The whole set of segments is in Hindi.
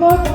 बहुत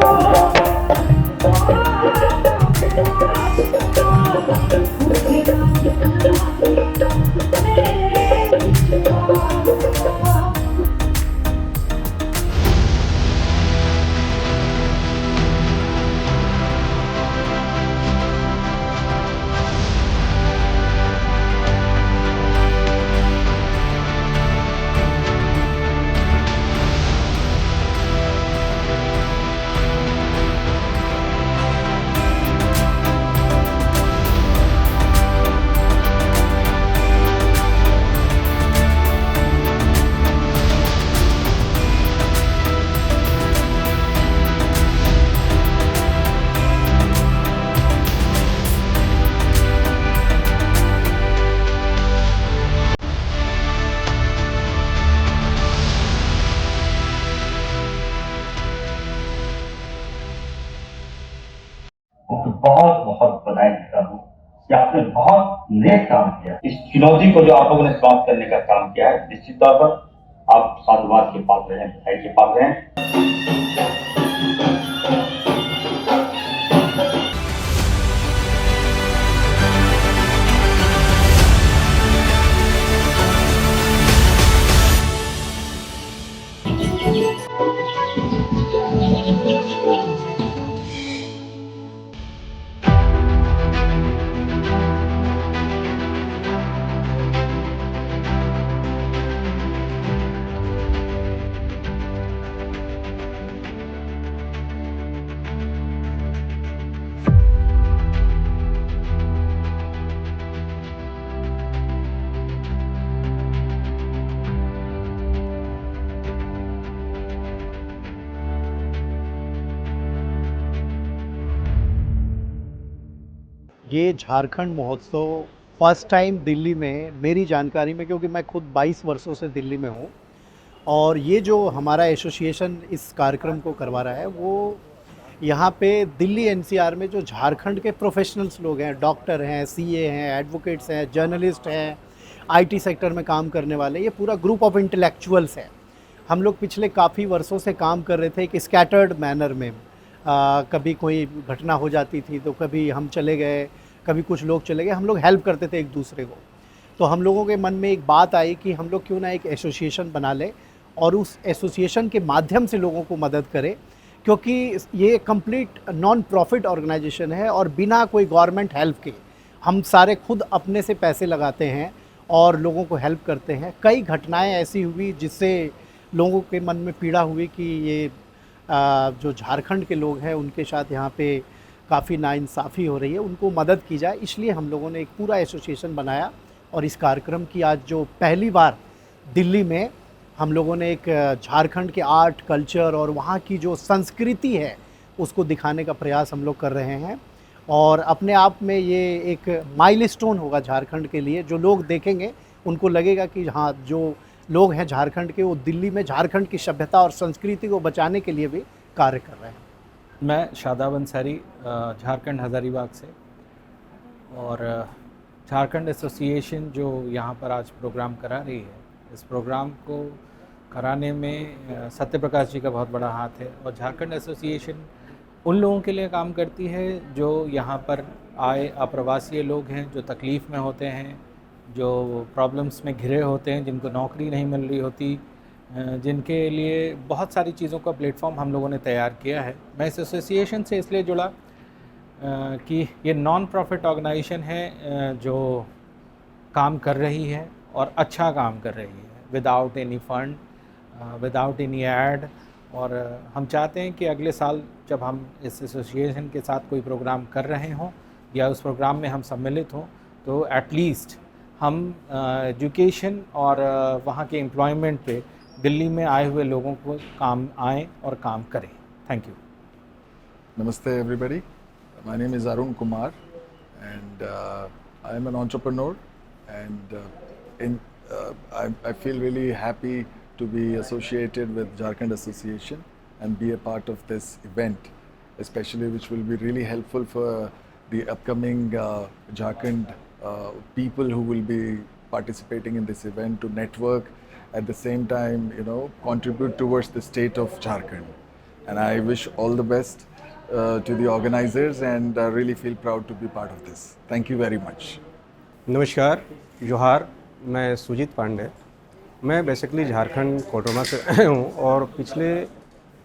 बहुत बधाई देता हूँ कि आपने बहुत नेक काम किया। इस चुनौती को जो आप लोगों ने समाप्त करने का काम किया है, निश्चित तौर पर आप साधुवाद के पात्र हैं, बधाई के पात्र हैं। ये झारखंड महोत्सव फर्स्ट टाइम दिल्ली में मेरी जानकारी में, क्योंकि मैं खुद 22 वर्षों से दिल्ली में हूँ। और ये जो हमारा एसोसिएशन इस कार्यक्रम को करवा रहा है, वो यहाँ पे दिल्ली एनसीआर में जो झारखंड के प्रोफेशनल्स लोग हैं, डॉक्टर हैं, सीए हैं, एडवोकेट्स हैं, जर्नलिस्ट हैं, आईटी सेक्टर में काम करने वाले, ये पूरा ग्रुप ऑफ इंटेलेक्चुअल्स है। हम लोग पिछले काफ़ी वर्षों से काम कर रहे थे कि स्कैटर्ड मैनर में कभी कोई घटना हो जाती थी तो कभी हम चले गए, कभी कुछ लोग चले गए, हम लोग हेल्प करते थे एक दूसरे को। तो हम लोगों के मन में एक बात आई कि हम लोग क्यों ना एक एसोसिएशन बना लें और उस एसोसिएशन के माध्यम से लोगों को मदद करें, क्योंकि ये कंप्लीट नॉन प्रॉफिट ऑर्गेनाइजेशन है और बिना कोई गवर्नमेंट हेल्प के हम सारे खुद अपने से पैसे लगाते हैं और लोगों को हेल्प करते हैं। कई घटनाएं ऐसी हुई जिससे लोगों के मन में पीड़ा हुई कि ये जो झारखंड के लोग हैं उनके साथ यहाँ पे काफ़ी नाइंसाफ़ी हो रही है, उनको मदद की जाए। इसलिए हम लोगों ने एक पूरा एसोसिएशन बनाया और इस कार्यक्रम की आज जो पहली बार दिल्ली में हम लोगों ने एक झारखंड के आर्ट कल्चर और वहाँ की जो संस्कृति है उसको दिखाने का प्रयास हम लोग कर रहे हैं। और अपने आप में ये एक माइलस्टोन होगा झारखंड के लिए। जो लोग देखेंगे उनको लगेगा कि हाँ, जो लोग हैं झारखंड के, वो दिल्ली में झारखंड की सभ्यता और संस्कृति को बचाने के लिए भी कार्य कर रहे हैं। मैं शादाब अंसारी, झारखंड हज़ारीबाग से। और झारखंड एसोसिएशन जो यहाँ पर आज प्रोग्राम करा रही है, इस प्रोग्राम को कराने में सत्य प्रकाश जी का बहुत बड़ा हाथ है। और झारखंड एसोसिएशन उन लोगों के लिए काम करती है जो यहाँ पर आए अप्रवासी लोग हैं, जो तकलीफ़ में होते हैं, जो प्रॉब्लम्स में घिरे होते हैं, जिनको नौकरी नहीं मिल रही होती, जिनके लिए बहुत सारी चीज़ों का प्लेटफॉर्म हम लोगों ने तैयार किया है। मैं इस एसोसिएशन से इसलिए जुड़ा कि ये नॉन प्रॉफिट ऑर्गेनाइजेशन है जो काम कर रही है और अच्छा काम कर रही है, without any fund, without any ad. और हम चाहते हैं कि अगले साल जब हम इस एसोसिएशन के साथ कोई प्रोग्राम कर रहे हों या उस प्रोग्राम में हम सम्मिलित हों, तो एटलीस्ट हम एजुकेशन और वहाँ के एम्प्लॉयमेंट पे दिल्ली में आए हुए लोगों को काम आएँ और काम करें। Thank you. Namaste everybody. My name is Arun Kumar and I am an entrepreneur and I feel really happy to be associated with Jharkhand Association and be a part of this event, especially which will be really helpful for the upcoming Jharkhand people who will be participating in this event to network, at the same time, contribute towards the state of Jharkhand. and I wish all the best to the organizers, and really feel proud to be part of this. Thank you very much. नमस्कार, जोहार। मैं सुजीत पांडे। मैं बेसिकली झारखंड कोडरमा से हूँ और पिछले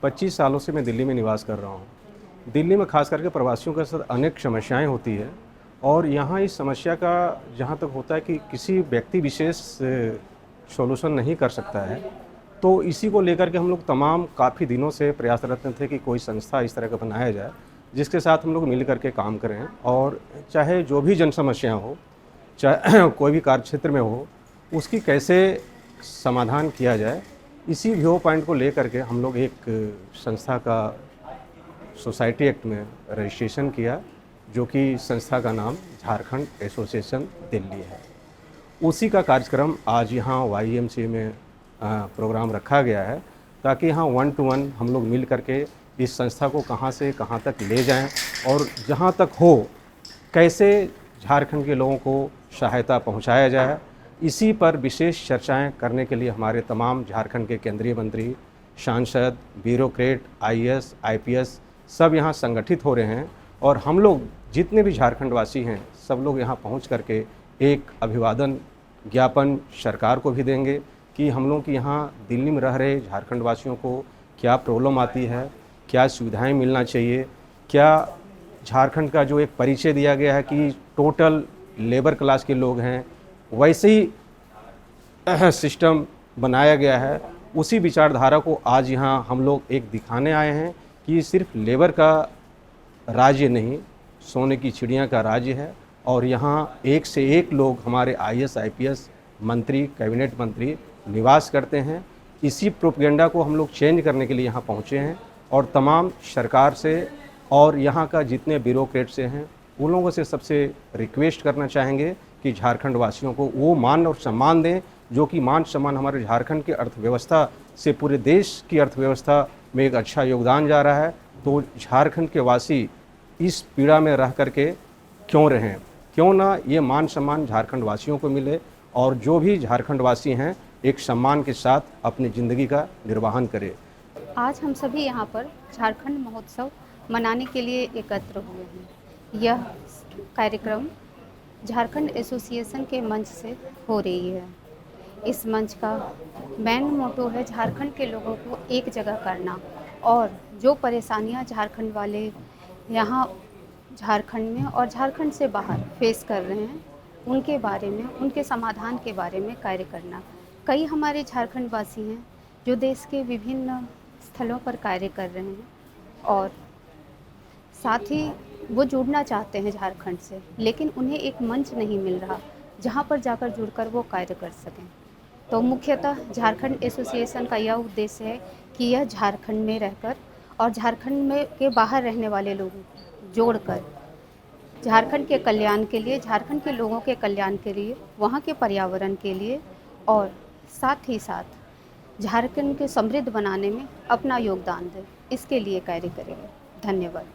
25 सालों से मैं दिल्ली में निवास कर रहा हूँ। दिल्ली में खास करके प्रवासियों के साथ अनेक समस्याएं होती है और यहाँ इस समस्या का जहाँ तक होता है कि किसी व्यक्ति विशेष सॉल्यूशन नहीं कर सकता है, तो इसी को लेकर के हम लोग तमाम काफ़ी दिनों से प्रयासरत थे कि कोई संस्था इस तरह का बनाया जाए जिसके साथ हम लोग मिल करके काम करें, और चाहे जो भी जन समस्या हो, चाहे कोई भी कार्य क्षेत्र में हो, उसकी कैसे समाधान किया जाए, इसी व्यू पॉइंट को लेकर के हम लोग एक संस्था का सोसाइटी एक्ट में रजिस्ट्रेशन किया, जो कि संस्था का नाम झारखंड एसोसिएशन दिल्ली है। उसी का कार्यक्रम आज यहाँ YMCA में प्रोग्राम रखा गया है ताकि यहाँ 1 to 1 हम लोग मिल करके इस संस्था को कहाँ से कहाँ तक ले जाएं और जहाँ तक हो कैसे झारखंड के लोगों को सहायता पहुँचाया जाए। इसी पर विशेष चर्चाएं करने के लिए हमारे तमाम झारखंड के केंद्रीय मंत्री, सांसद, ब्यूरोक्रेट, IAS, IPS सब यहाँ संगठित हो रहे हैं और हम लोग जितने भी झारखंड वासी हैं सब लोग यहाँ पहुँच करके एक अभिवादन ज्ञापन सरकार को भी देंगे कि हम लोग की यहाँ दिल्ली में रह रहे झारखंड वासियों को क्या प्रॉब्लम आती है, क्या सुविधाएं मिलना चाहिए, क्या झारखंड का जो एक परिचय दिया गया है कि टोटल लेबर क्लास के लोग हैं, वैसे ही सिस्टम बनाया गया है। उसी विचारधारा को आज यहाँ हम लोग एक दिखाने आए हैं कि सिर्फ लेबर का राज्य नहीं, सोने की चिड़िया का राज्य है और यहाँ एक से एक लोग हमारे IAS, IPS मंत्री, कैबिनेट मंत्री निवास करते हैं। इसी प्रोपेगेंडा को हम लोग चेंज करने के लिए यहाँ पहुँचे हैं और तमाम सरकार से और यहाँ का जितने ब्यूरोक्रेट से हैं उन लोगों से सबसे रिक्वेस्ट करना चाहेंगे कि झारखंड वासियों को वो मान और सम्मान दें जो कि मान सम्मान हमारे झारखंड की अर्थव्यवस्था से पूरे देश की अर्थव्यवस्था में एक अच्छा योगदान जा रहा है। तो झारखंड के वासी इस पीड़ा में रह करके क्यों रहें, क्यों ना ये मान सम्मान झारखंड वासियों को मिले और जो भी झारखंड वासी हैं एक सम्मान के साथ अपनी ज़िंदगी का निर्वाहन करें। आज हम सभी यहाँ पर झारखंड महोत्सव मनाने के लिए एकत्र हुए हैं। यह कार्यक्रम झारखंड एसोसिएशन के मंच से हो रही है। इस मंच का मेन मोटो है झारखंड के लोगों को एक जगह करना और जो परेशानियाँ झारखंड वाले यहाँ झारखंड में और झारखंड से बाहर फेस कर रहे हैं उनके बारे में, उनके समाधान के बारे में कार्य करना। कई हमारे झारखंड वासी हैं जो देश के विभिन्न स्थलों पर कार्य कर रहे हैं और साथ ही वो जुड़ना चाहते हैं झारखंड से, लेकिन उन्हें एक मंच नहीं मिल रहा जहां पर जाकर जुड़कर वो कार्य कर सकें। तो मुख्यतः झारखंड एसोसिएशन का यह उद्देश्य है कि यह झारखंड में रहकर और झारखंड में के बाहर रहने वाले लोगों को जोड़कर झारखंड के कल्याण के लिए, झारखंड के लोगों के कल्याण के लिए, वहाँ के पर्यावरण के लिए और साथ ही साथ झारखंड के समृद्ध बनाने में अपना योगदान दें, इसके लिए कार्य करेंगे। धन्यवाद।